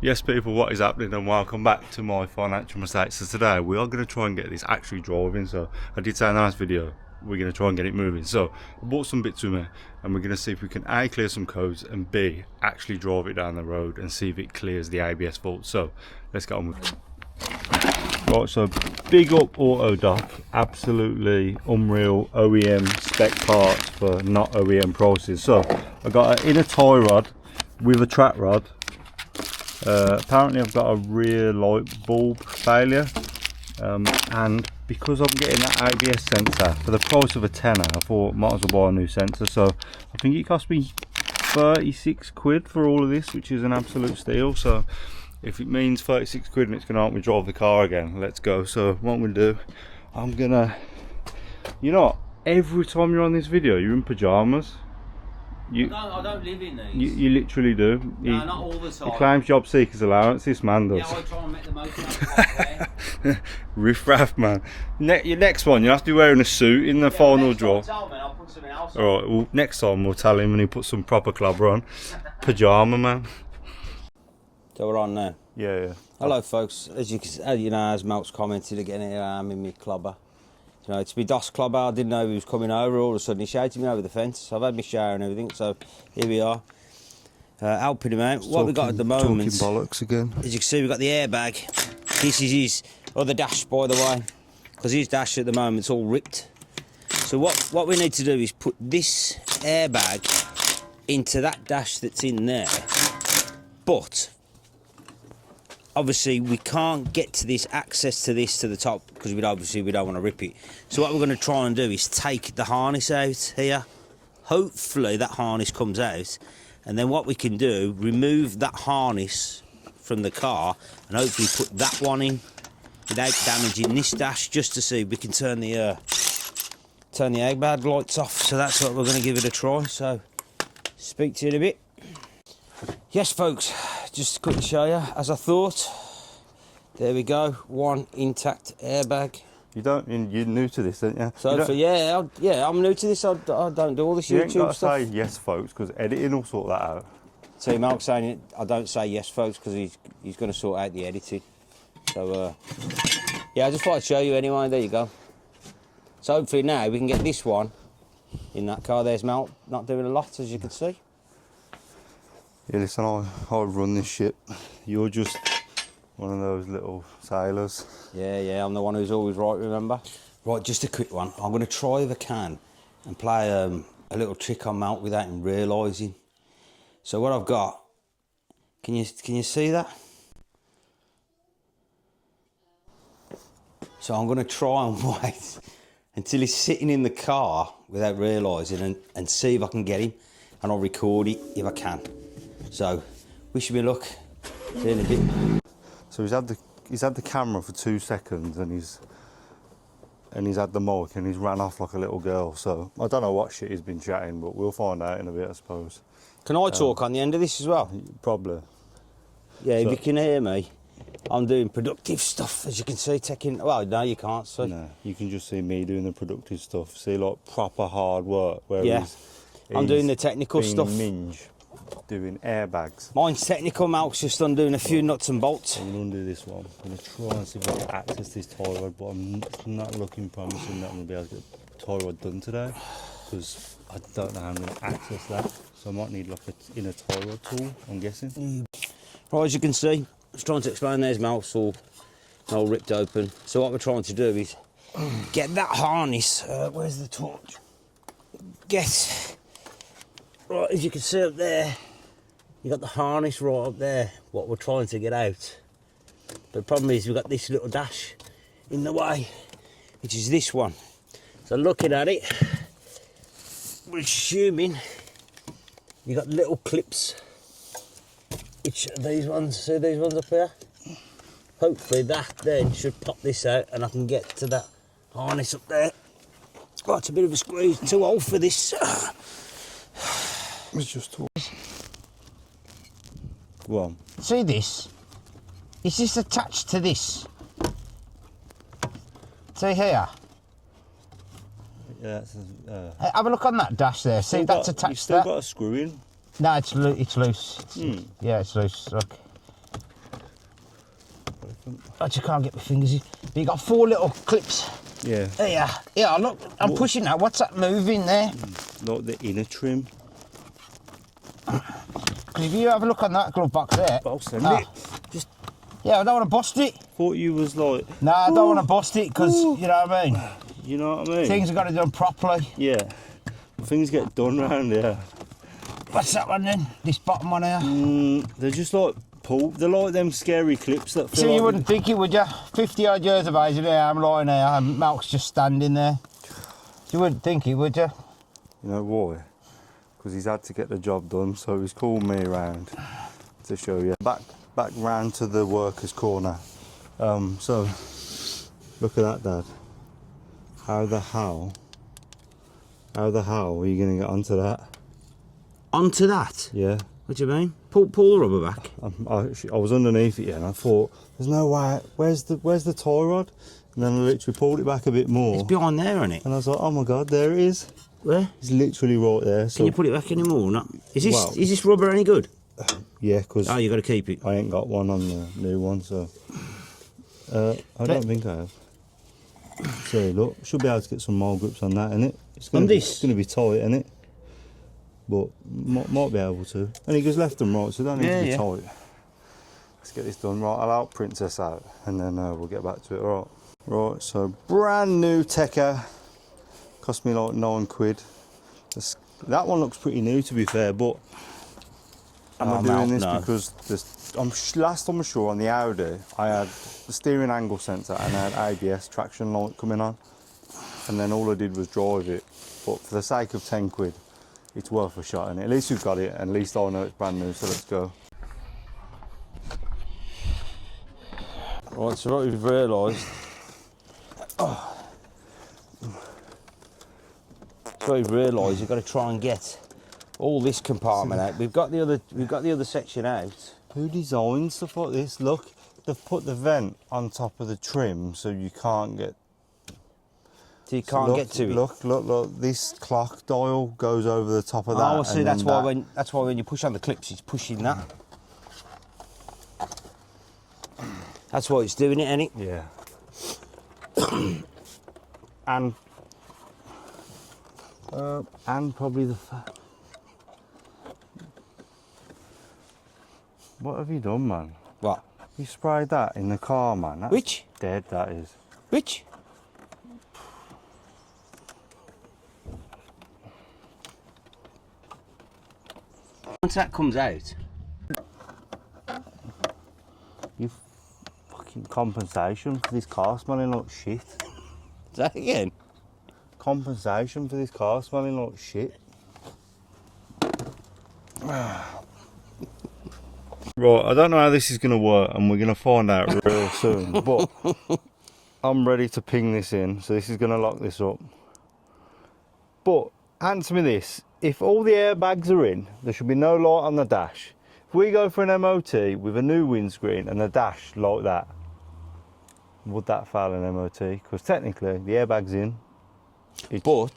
Yes people, what is happening, and welcome back to my financial mistakes. So today we are going to try and get this actually driving. So I did say in the last video we're going to try and get it moving. So I bought some bits with me and we're going to see if we can A, clear some codes, and B, actually drive it down the road and see if it clears the ABS fault. So let's get on with it. Right, so big up Autodoc, absolutely unreal OEM spec parts for not OEM prices. So I got an inner tie rod with a track rod. Apparently I've got a rear light bulb failure, and because I'm getting that ABS sensor for the price of a tenner, I thought might as well buy a new sensor. So I think it cost me 36 quid for all of this, which is an absolute steal. So if it means 36 quid and it's going to help me drive the car again, let's go. So what I'm going to do, I'm going to, you know, every time you're on this video you're in pyjamas. I don't live in these. You literally do. No, not all the time. He claims job seekers allowance, this man does. Yeah, I try and make the most of it. Riff raff, man. Your next one, you have to be wearing a suit in the final draw. I'll put something else on. Alright, well, next time we'll tell him and he put some proper clubber on. Pyjama, man. So we're on now. Yeah. Hello, folks. As you know, as Mel's commented again, here I am in my clubber. You know, it's my DOS clubber. I didn't know he was coming over. All of a sudden, he shouted me over the fence. I've had my shower and everything, so here we are, helping him out. What we got at the moment, bollocks again. as you can see, we've got the airbag. This is his other dash, by the way, because his dash at the moment is all ripped. So what we need to do is put this airbag into that dash that's in there, but obviously we can't get to this, access to this to the top, because we don't want to rip it. So what we're going to try and do is take the harness out here. Hopefully that harness comes out, and then what we can do, remove that harness from the car and hopefully put that one in without damaging this dash, just to see if we can turn the airbag lights off. So that's what we're going to give it a try. So speak to you in a bit. Yes, folks, just to quickly show you, as I thought, there we go, one intact airbag. You're new to this, aren't you? So yeah, I'm new to this. I don't do all this YouTube got to stuff. say yes, folks, because editing will sort that out. See, Mark's saying it, I don't say yes, folks, because he's going to sort out the editing. So yeah, I just thought I'd show you anyway. There you go. So hopefully now we can get this one in that car. There's Mel, not doing a lot, as you can see. Yeah, listen, I run this ship. You're just one of those little sailors. Yeah, I'm the one who's always right, remember? Right, just a quick one. I'm going to try if I can and play a little trick on Mount without him realising. So what I've got, can you see that? So I'm going to try and wait until he's sitting in the car without realising and see if I can get him, and I'll record it if I can. So, wish me luck. See you in a bit. So he's had the camera for 2 seconds and he's had the mic and he's ran off like a little girl. So I don't know what shit he's been chatting, but we'll find out in a bit, I suppose. Can I talk on the end of this as well? Probably. Yeah, so, if you can hear me, I'm doing productive stuff, as you can see, well, no, you can't see. No, you can just see me doing the productive stuff. See, like, proper hard work. Where yeah, I'm doing the technical stuff. Minge. Doing airbags. Mine's technical, Mal's just undoing a few nuts and bolts. I'm going to undo this one. I'm going to try and see if I can access this tie rod, but I'm not looking promising that I'm going to be able to get the tie rod done today, because I don't know how I'm going to access that. So I might need like an inner tie rod tool, I'm guessing. Right, as you can see, I was trying to explain, there's Mal's all ripped open. So what we're trying to do is get that harness, where's the torch? Right, as you can see up there, you got the harness right up there, what we're trying to get out. But the problem is we've got this little dash in the way, which is this one. So looking at it, we're assuming you got little clips, which are these ones, see these ones up here? Hopefully that then should pop this out and I can get to that harness up there. Oh, it's a bit of a squeeze, too old for this. It's just too. Go on. See this? Is this attached to this? See here? Yeah, that's, have a look on that dash there. See, that's attached to that. You've still got a screw in? No, it's loose. Yeah, it's loose. Look. I just can't get my fingers in. But you got 4 little clips. Yeah. Here, yeah, look, I'm pushing that. What's that moving there? Like the inner trim. Because if you have a look on that glove box there. I'll send it. Just, yeah, I don't want to bust it. Thought you was like. No, I don't want to bust it because, you know what I mean? You know what I mean? Things have got to be done properly. Yeah. Things get done round here. What's that one then? This bottom one here? They're just like they're like them scary clips that feel So you like wouldn't think it, would you? 50 odd years of age, and there I'm lying there, and Malk's just standing there. You wouldn't think it, would you? You know why? Because he's had to get the job done, so he's called me around to show you. Back round to the workers' corner. So look at that, Dad. How the hell are you going to get onto that? Onto that? Yeah. What do you mean? Pull the rubber back. I was underneath it, yeah, and I thought, there's no way. Where's the tie rod? And then I literally pulled it back a bit more. It's behind there, isn't it? And I was like, oh my God, there it is. Where? It's literally right there. So can you put it back anymore? No. Is this rubber any good? Yeah, because you got to keep it. I ain't got one on the new one, so I don't think I have. So look, should be able to get some more grips on that, innit? It's going to be tight, innit? But might be able to. And it goes left and right, so it don't need to be tight. Let's get this done. Right, I'll out Princess out, and then we'll get back to it. All right. Right, so brand new Tekka. Cost me like £9. That one looks pretty new, to be fair, but I'm doing this because last time I'm sure on the Audi, I had the steering angle sensor and I had ABS traction light coming on, and then all I did was drive it. But for the sake of £10, it's worth a shot, and at least we've got it, and at least I know it's brand new. So let's go. Right, so what we've realised. So we've realised you've got to try and get all this compartment out. We've got the other section out. Who designed stuff like this? Look, they've put the vent on top of the trim so you can't get. So you can't get to it. Look. This clock dial goes over the top of that. Oh, I see. That's why when you push on the clips, it's pushing that. That's why it's doing it, ain't it? Yeah. And probably the fact. What have you done, man? What? You sprayed that in the car, man. That's Which? Dead, that is. Which? Once that comes out. You fucking compensation for this car smelling like shit. Is that again? Compensation for this car smelling like shit. Right, I don't know how this is going to work, and we're going to find out real soon, but I'm ready to ping this in, so this is going to lock this up. But answer me this, if all the airbags are in, there should be no light on the dash. If we go for an MOT with a new windscreen and a dash like that, would that fail an MOT? Because technically the airbag's in. But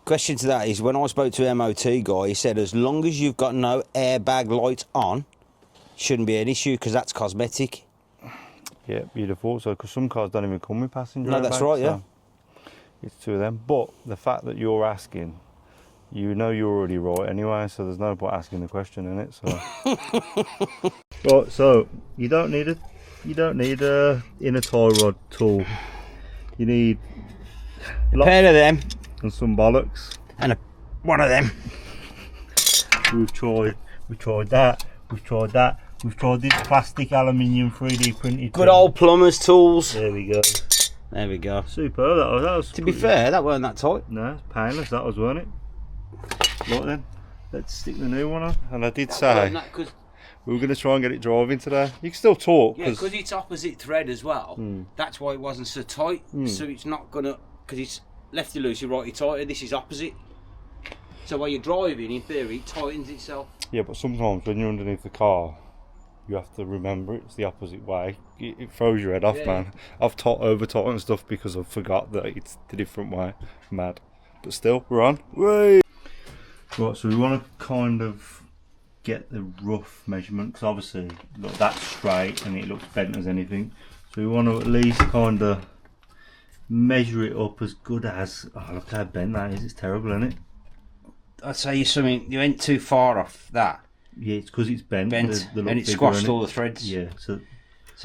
question to that is, when I spoke to an MOT guy, he said as long as you've got no airbag light on, shouldn't be an issue because that's cosmetic. Yeah, you'd have thought so, because some cars don't even come with passenger No, that's airbags, right, yeah. so it's two of them. But the fact that you're asking, you know you're already right anyway, so there's no point asking the question in it. So right, so you don't need a inner tie rod tool. You need A pair of them and some bollocks. and one of them. We've tried that. We've tried this plastic aluminium 3D printed. Good old plumber's tools. There we go. There we go. Superb. That was. To be fair, that weren't that tight. No, it's painless. That was, weren't it? Right then, let's stick the new one on. And I did say we were going to try and get it driving today. You can still talk. Yeah, because it's opposite thread as well. That's why it wasn't so tight. So it's not gonna, because it's lefty loosey, righty tighter. This is opposite. So while you're driving, in theory, it tightens itself. Yeah, but sometimes when you're underneath the car, you have to remember it's the opposite way. It throws your head off, man. I've over tightened stuff because I forgot that it's the different way. Mad. But still, we're on. Whee! Right, so we want to kind of get the rough measurement, because obviously, look, that's straight and it looks bent as anything. So we want to at least kind of measure it up as good as. Oh, look how bent that is. It's terrible, isn't it? I'd say you went too far off that. Yeah, it's because it's bent. And it squashed all the threads. Yeah, so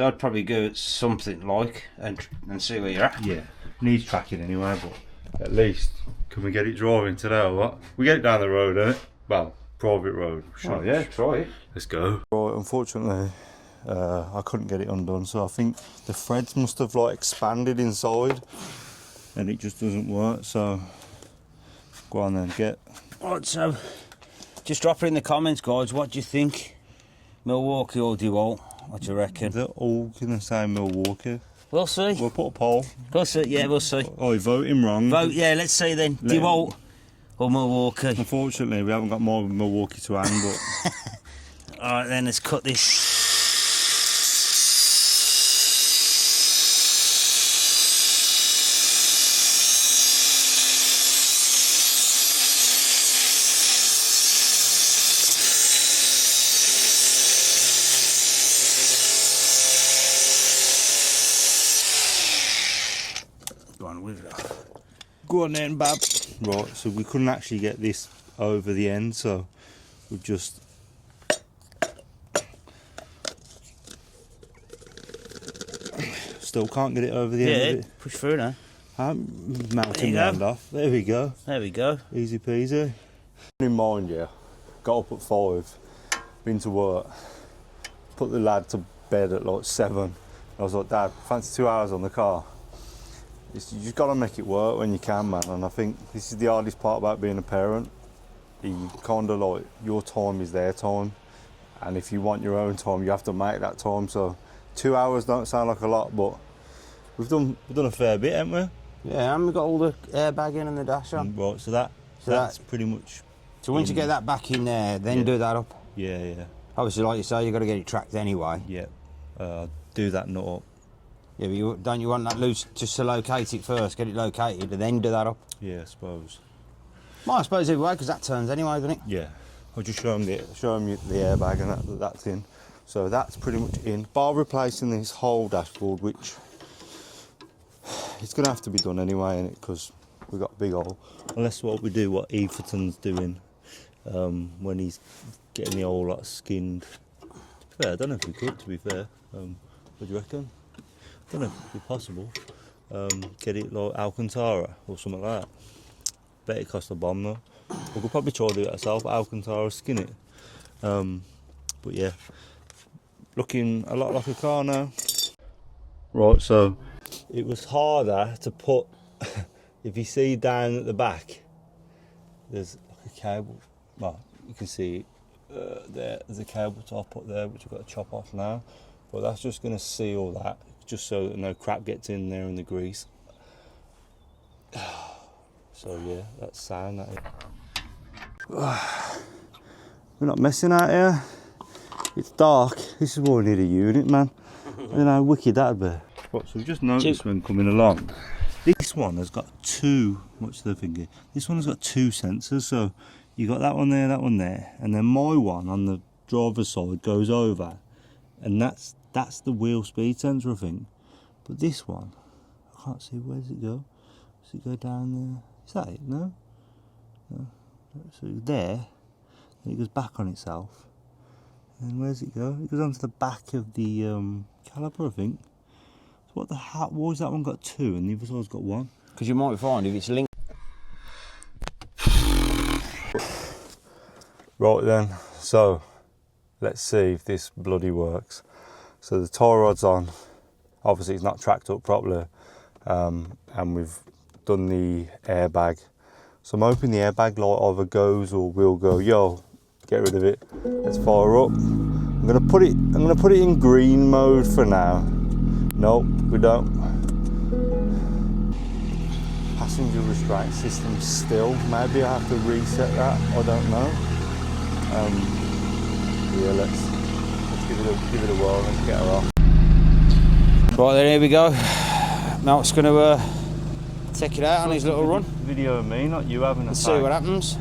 I'd probably go at something like and see where you're at. yeah, needs tracking anyway, but at least can we get it driving today or what? We get it down the road, innit? Well, private road. Oh yeah, try it. Let's go. Right, unfortunately, I couldn't get it undone, so I think the threads must have like expanded inside, and it just doesn't work. So go on then, get. Right, so just drop it in the comments, guys. What do you think? Milwaukee or DeWalt? What do you reckon? They're all gonna say Milwaukee. We'll see. We'll put a poll. We'll see. Yeah, we'll see. Oh, vote him wrong. Vote. Yeah, let's see then. DeWalt or Milwaukee? Unfortunately, we haven't got more Milwaukee to hand, but. All right, then let's cut this. Go on then, Bab. Right, so we couldn't actually get this over the end, so we've just still can't get it over the end of it. Push through now. I'm melting round off. There we go. There we go. Easy peasy. In mind, yeah. Got up at 5, been to work, put the lad to bed at like 7. I was like, Dad, fancy 2 hours on the car. You just got to make it work when you can, man. And I think this is the hardest part about being a parent. You kind of like, your time is their time. And if you want your own time, you have to make that time. So 2 hours don't sound like a lot, but we've done a fair bit, haven't we? Yeah, and we've got all the airbag in and the dash on. Right, so that's pretty much. So once you get that back in there, then do that up. Yeah. Obviously, like you say, you've got to get it tracked anyway. Yeah. Do that nut up. Yeah, but don't you want that loose just to locate it first, get it located, and then do that up? Yeah, I suppose. Well, I suppose either way, because that turns anyway, doesn't it? Yeah. I'll just show them the airbag and that's in. So that's pretty much in. Bar replacing this whole dashboard, which it's going to have to be done anyway, innit? Because we've got a big hole. Unless what Eferton's doing when he's getting the hole like skinned. To be fair, I don't know if we could, to be fair. What do you reckon? I don't know if it'd be possible. Get it like Alcantara or something like that. Bet it cost a bomb though. We could probably try to do it ourselves, Alcantara, skin it. But yeah, looking a lot like a car now. Right, so it was harder to put, if you see down at the back, there's like a cable, well, you can see there's a cable top up there which I've got to chop off now. But that's just going to seal that, just so that no crap gets in there in the grease. So yeah, that's sound. We're not messing out here. It's dark. This is why we need a unit, man. You know how wicked that'd be. Right, so we just noticed when coming along, this one has got two, what's the thingy? This one has got two sensors, so you got that one there, and then my one on the driver's side goes over, and that's the wheel speed sensor, I think. But this one, I can't see, where does it go? Does it go down there? Is that it? No? So it's there, and it goes back on itself. And where does it go? It goes onto the back of the caliper, I think. So what the hell? Why has that one got two and the other side's got one? Because you might find if it's linked. Right then, so let's see if this bloody works. So the tie rod's on. Obviously it's not tracked up properly, and we've done the airbag. So I'm hoping the airbag light either goes or will go. Yo, get rid of it. Let's fire up. I'm gonna put it in green mode for now. Nope, we don't. Passenger restraint system still. Maybe I have to reset that. I don't know. Yeah, let's give it a whirl. Let's get her off. Right then, here we go. Malt's going to take it out on his little run. Video of me, not you having a Let's see what happens.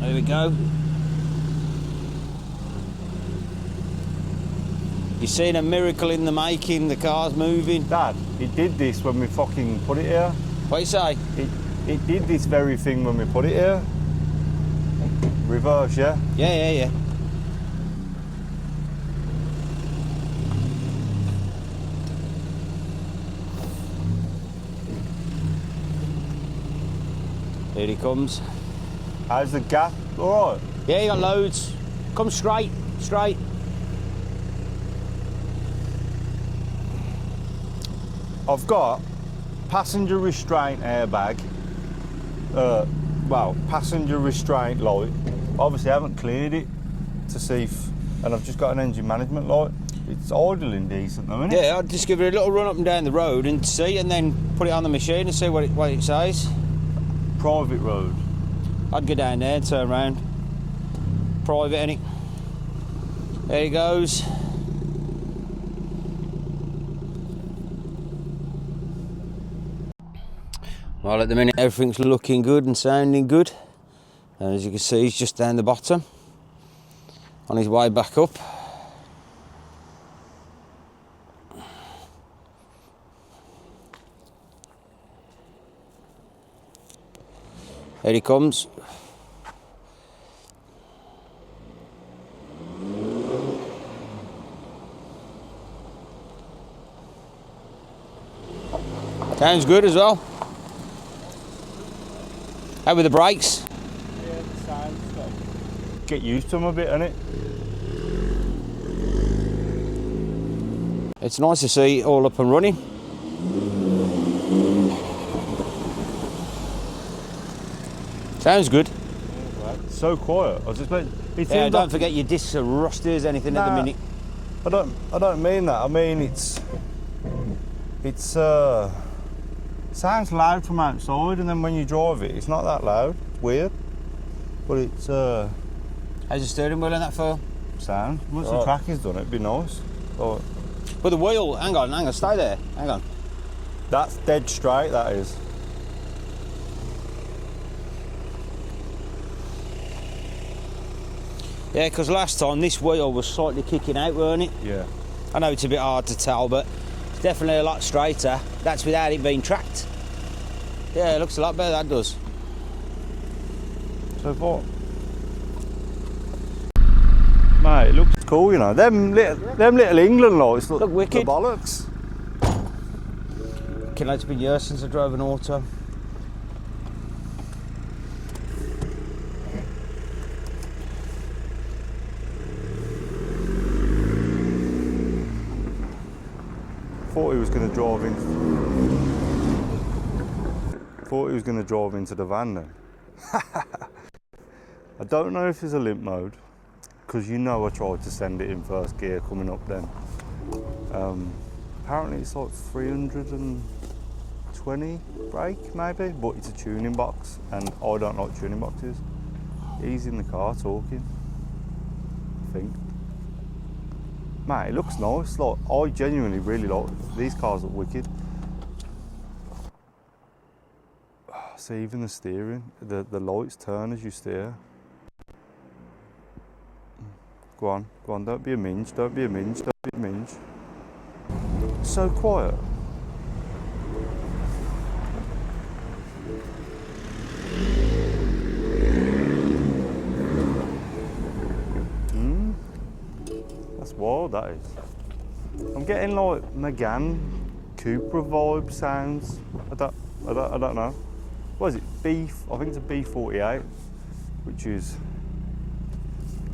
There we go. You've seen a miracle in the making, the car's moving. Dad, it did this when we fucking put it here. What you say? It did this very thing when we put it here. Reverse, yeah? Yeah. Here he comes. How's the gap? Alright. Yeah, you got loads. Come straight. I've got passenger restraint airbag. Well, passenger restraint light. Obviously, I haven't cleared it to see if, and I've just got an engine management light. It's idling decent though, isn't it? Yeah, I'd just give it a little run up and down the road and see, and then put it on the machine and see what it says. Private road. I'd go down there and turn around. Private, innit? There he goes. Well, at the minute everything's looking good and sounding good. And as you can see, he's just down the bottom on his way back up. Here he comes. Sounds good as well. How with the brakes? Yeah, the sound's got to get used to them a bit, innit? It's nice to see it all up and running. Sounds good. So quiet. I was expecting. Yeah, don't forget your discs are rusty as anything at the minute. I don't mean that. I mean it's sounds loud from outside, and then when you drive it, it's not that loud. It's weird, but it's How's the steering wheel on that for? sound. Once the Right. track is done, it'd be nice. But But the wheel, hang on, stay there. Hang on. that's dead straight. That is. Yeah, because last time this wheel was slightly kicking out, weren't it? Yeah. I know it's a bit hard to tell, but it's definitely a lot straighter. That's without it being tracked. Yeah, it looks a lot better, that does. So what? Mate, it looks cool, you know. Them little England lights look wicked. The bollocks. Okay, it's been years since I drove an auto. Thought he was going to drive into the van then. I don't know if there's a limp mode, because you know I tried to send it in first gear coming up then. Apparently it's like 320 brake maybe, but it's a tuning box and I don't like tuning boxes. He's in the car talking, I think. Mate, it looks nice. Like, I genuinely really like these cars. Look wicked. See, even the steering, the lights turn as you steer. Go on, don't be a minge, don't be a minge. So quiet. That's wild, that is. I'm getting like Megane Cupra vibe sounds. I don't know. What is it? I think it's a B48, which is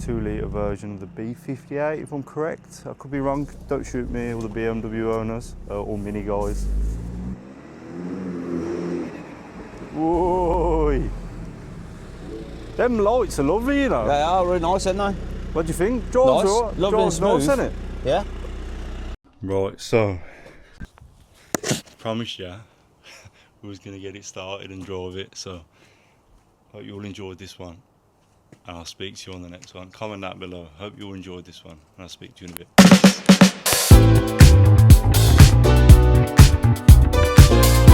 2-litre version of the B58, if I'm correct. I could be wrong. Don't shoot me, all the BMW owners, or Mini guys. Whoa! Them lights are lovely, you know. They are really nice, aren't they? What do you think? Drives Nice. alright. Lovely and Drives nice, smooth. isn't it? Yeah. Right, so promised you we was going to get it started and drive it, so hope you all enjoyed this one and I'll speak to you on the next one. Comment that below. Hope you all enjoyed this one and I'll speak to you in a bit.